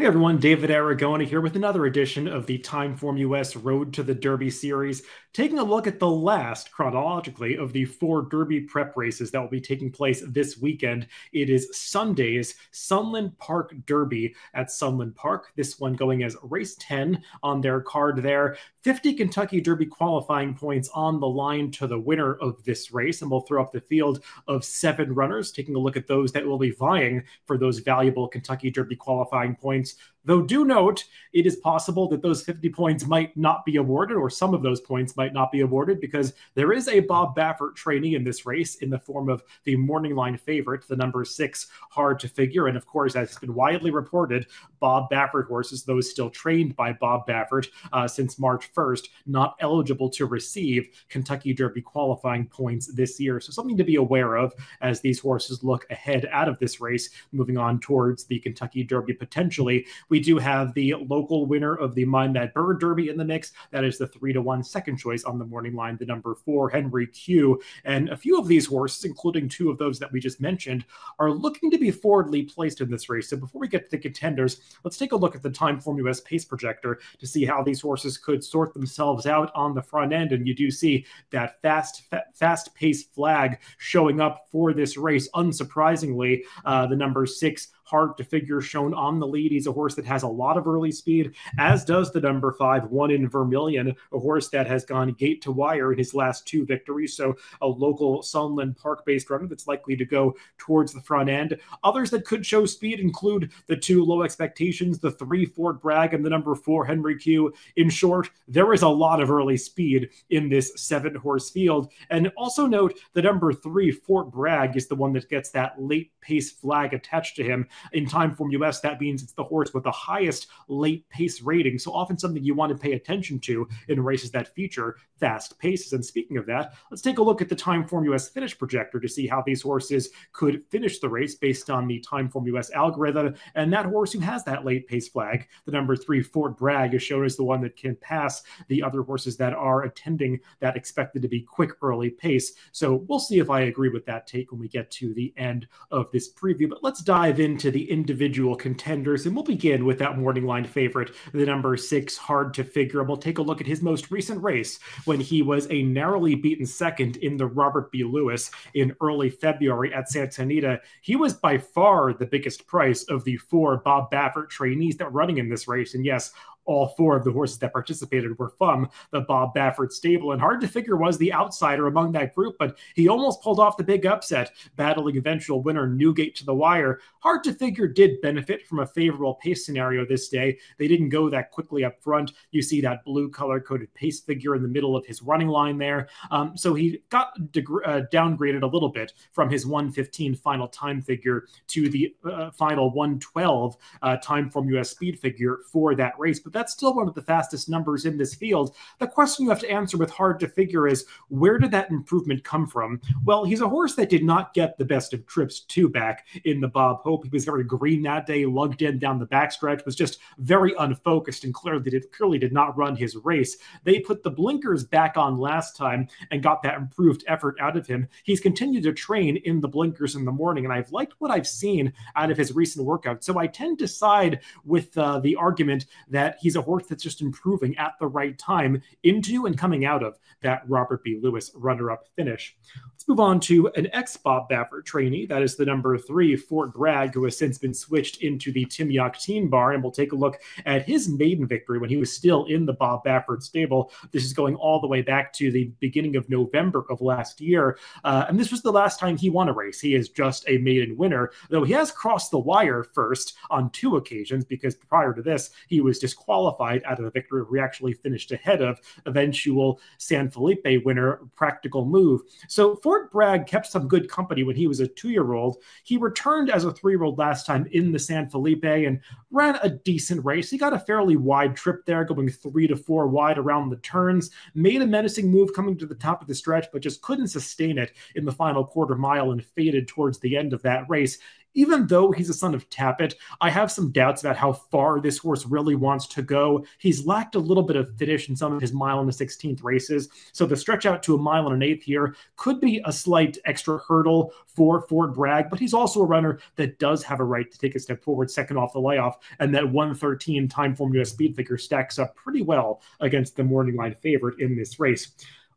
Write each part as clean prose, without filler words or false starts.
Everyone, David Aragona here with another edition of the TimeformUS Road to the Derby series, taking a look at the last, chronologically, of the 4 Derby prep races that will be taking place this weekend. It is Sunday's Sunland Park Derby at Sunland Park, this one going as race 10 on their card there. 50 Kentucky Derby qualifying points on the line to the winner of this race, and we'll throw up the field of 7 runners, taking a look at those that will be vying for those valuable Kentucky Derby qualifying points. Though do note, it is possible that those 50 points might not be awarded, or some of those points might not be awarded, because there is a Bob Baffert trainee in this race in the form of the morning line favorite, the number 6, Hard to Figure. And of course, as has been widely reported, Bob Baffert horses, those still trained by Bob Baffert since March 1st, not eligible to receive Kentucky Derby qualifying points this year. So something to be aware of as these horses look ahead out of this race, moving on towards the Kentucky Derby potentially. We do have the local winner of the Mind That Bird Derby in the mix. That is the 3-1 second choice on the morning line, the number 4, Henry Q. And a few of these horses, including 2 of those that we just mentioned, are looking to be forwardly placed in this race. So before we get to the contenders, let's take a look at the TimeformUS pace projector to see how these horses could sort themselves out on the front end. And you do see that fast pace flag showing up for this race. Unsurprisingly, the number 6, Hard to Figure, shown on the lead. He's a horse that has a lot of early speed, as does the number 5, One in Vermilion, a horse that has gone gate to wire in his last 2 victories. So a local Sunland Park-based runner that's likely to go towards the front end. Others that could show speed include the 2 low expectations, the 3, Fort Bragg, and the number 4, Henry Q. In short, there is a lot of early speed in this 7-horse field. And also note the number 3, Fort Bragg, is the one that gets that late pace flag attached to him. In TimeformUS, that means it's the horse with the highest late pace rating. So often something you want to pay attention to in races that feature fast paces. And speaking of that, let's take a look at the TimeformUS finish projector to see how these horses could finish the race based on the TimeformUS algorithm. And that horse who has that late pace flag, the number 3, Fort Bragg, is shown as the one that can pass the other horses that are attending that expected to be quick early pace. So we'll see if I agree with that take when we get to the end of this preview. But let's dive into the individual contenders, and we'll begin with that morning line favorite, the number 6, Hard to Figure. And we'll take a look at his most recent race when he was a narrowly beaten second in the Robert B. Lewis in early February at Santa Anita. He was by far the biggest price of the 4 Bob Baffert trainees that were running in this race. And yes, all 4 of the horses that participated were from the Bob Baffert stable. And Hard to Figure was the outsider among that group, but he almost pulled off the big upset, battling eventual winner Newgate to the wire. Hard to Figure did benefit from a favorable pace scenario this day. They didn't go that quickly up front. You see that blue color-coded pace figure in the middle of his running line there. So he got downgraded a little bit from his 1:15 final time figure to the final 1:12 TimeformUS speed figure for that race. But that's still one of the fastest numbers in this field. The question you have to answer with Hard to Figure is, where did that improvement come from? Well, he's a horse that did not get the best of trips 2 back in the Bob Hope. He was very green that day, lugged in down the backstretch, was just very unfocused, and clearly did not run his race. They put the blinkers back on last time and got that improved effort out of him. He's continued to train in the blinkers in the morning, and I've liked what I've seen out of his recent workout. So I tend to side with the argument that he's a horse that's just improving at the right time into and coming out of that Robert B. Lewis runner-up finish. Let's move on to an ex-Bob Baffert trainee. That is the number 3, Fort Bragg, who has since been switched into the Tim Yakteen barn. And we'll take a look at his maiden victory when he was still in the Bob Baffert stable. This is going all the way back to the beginning of November of last year. And this was the last time he won a race. He is just a maiden winner, though he has crossed the wire first on 2 occasions, because prior to this, he was disqualified out of the victory where he actually finished ahead of eventual San Felipe winner Practical Move. So Fort Bragg kept some good company when he was a 2-year-old. He returned as a 3-year-old last time in the San Felipe and ran a decent race. He got a fairly wide trip there, going 3 to 4 wide around the turns, made a menacing move coming to the top of the stretch, but just couldn't sustain it in the final quarter mile and faded towards the end of that race. even though he's a son of Tappet, I have some doubts about how far this horse really wants to go. He's lacked a little bit of finish in some of his mile and the 16th races, so the stretch out to a mile and an eighth here could be a slight extra hurdle for Fort Bragg, but he's also a runner that does have a right to take a step forward second off the layoff, and that 113 TimeformUS speed figure stacks up pretty well against the morning line favorite in this race.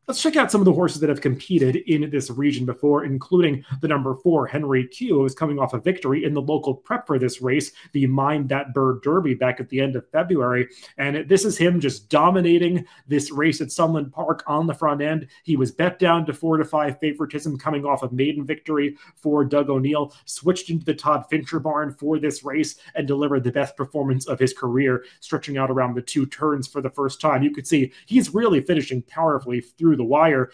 Let's check out some of the horses that have competed in this region before, including the number 4, Henry Q, who is coming off a victory in the local prep for this race, the Mind That Bird Derby back at the end of February. And this is him just dominating this race at Sunland Park on the front end. He was bet down to 4-5 favoritism coming off a maiden victory for Doug O'Neill, switched into the Todd Fincher barn for this race and delivered the best performance of his career, stretching out around the 2 turns for the first time. You could see he's really finishing powerfully through the wire.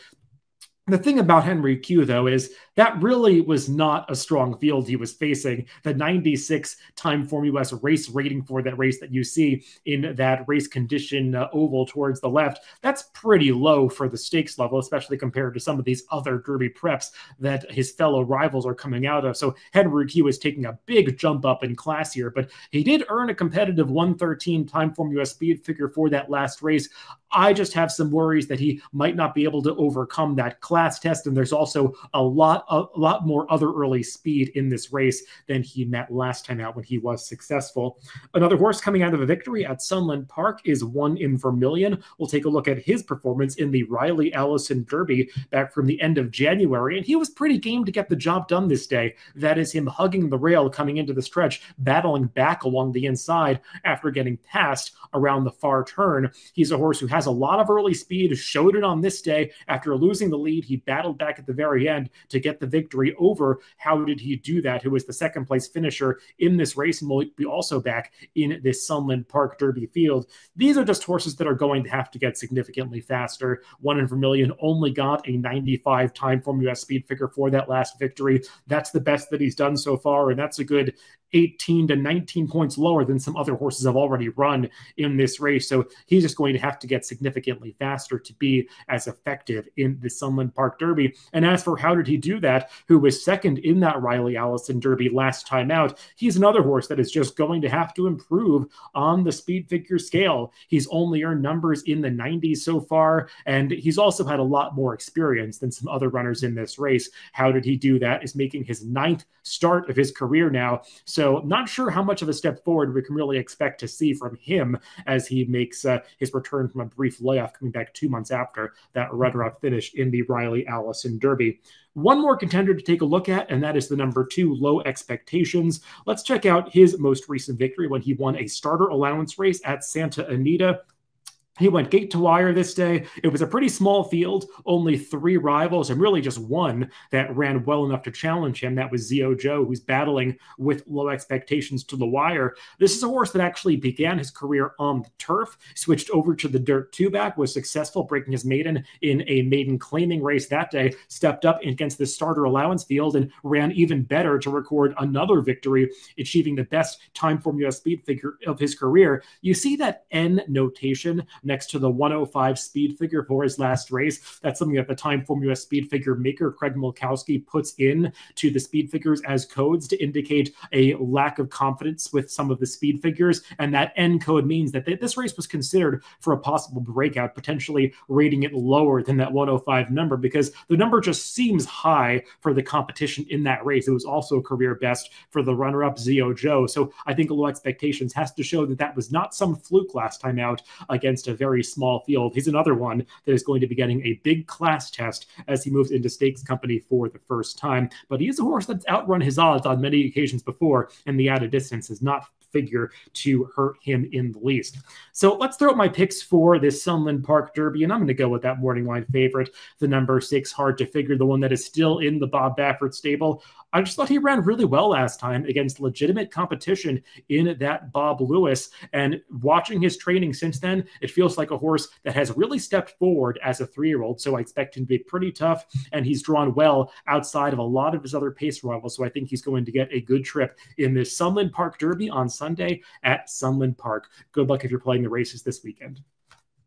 The thing about Henry Q, though, is that really was not a strong field he was facing. The 96 TimeformUS race rating for that race that you see in that race condition oval towards the left, that's pretty low for the stakes level, especially compared to some of these other Derby preps that his fellow rivals are coming out of. So Henry Q is taking a big jump up in class here, but he did earn a competitive 113 TimeformUS speed figure for that last race. I just have some worries that he might not be able to overcome that class test, and there's also a lot more other early speed in this race than he met last time out when he was successful. Another horse coming out of a victory at Sunland Park is 1 in Vermilion. We'll take a look at his performance in the Riley Allison Derby back from the end of January, and he was pretty game to get the job done this day. That is him hugging the rail coming into the stretch, battling back along the inside after getting passed around the far turn. He's a horse who has a lot of early speed, showed it on this day. After losing the lead, he battled back at the very end to get the victory over. How did he do that? Who was the second place finisher in this race and will be also back in this Sunland Park Derby field. These are just horses that are going to have to get significantly faster. 1 in Vermilion only got a 95 TimeformUS speed figure for that last victory. That's the best that he's done so far, and that's a good 18 to 19 points lower than some other horses have already run in this race. So he's just going to have to get significantly faster to be as effective in the Sunland Park Derby. And as for how did he do that, who was second in that Riley Allison Derby last time out, he's another horse that is just going to have to improve on the speed figure scale. He's only earned numbers in the 90s so far, and he's also had a lot more experience than some other runners in this race. How did he do that? Is making his 9th start of his career now. So not sure how much of a step forward we can really expect to see from him as he makes his return from a brief layoff coming back 2 months after that runner-up finish in the Riley Allison Derby. One more contender to take a look at, and that is the number 2, Low Expectations. Let's check out his most recent victory when he won a starter allowance race at Santa Anita. He went gate to wire this day. It was a pretty small field, only 3 rivals, and really just one that ran well enough to challenge him. That was Zeo Joe, who's battling with Low Expectations to the wire. This is a horse that actually began his career on the turf, switched over to the dirt 2-back, was successful breaking his maiden in a maiden claiming race that day, stepped up against the starter allowance field and ran even better to record another victory, achieving the best TimeformUS speed figure of his career. You see that N notation next to the 105 speed figure for his last race. That's something that the TimeformUS speed figure maker, Craig Mulkowski, puts in to the speed figures as codes to indicate a lack of confidence with some of the speed figures. And that N code means that this race was considered for a possible breakout, potentially rating it lower than that 105 number, because the number just seems high for the competition in that race. It was also a career best for the runner-up Zeo Joe. So I think Low Expectations has to show that that was not some fluke last time out against a very small field. He's another one that is going to be getting a big class test as he moves into stakes company for the first time. But he is a horse that's outrun his odds on many occasions before, and the added distance is not figure to hurt him in the least. So let's throw out my picks for this Sunland Park Derby, and I'm going to go with that morning line favorite, the number 6 Hard to Figure, the one that is still in the Bob Baffert stable. I just thought he ran really well last time against legitimate competition in that Bob Lewis, and watching his training since then, it feels like a horse that has really stepped forward as a 3-year-old, so I expect him to be pretty tough, and he's drawn well outside of a lot of his other pace rivals, so I think he's going to get a good trip in this Sunland Park Derby on Sunday at Sunland Park. Good luck if you're playing the races this weekend.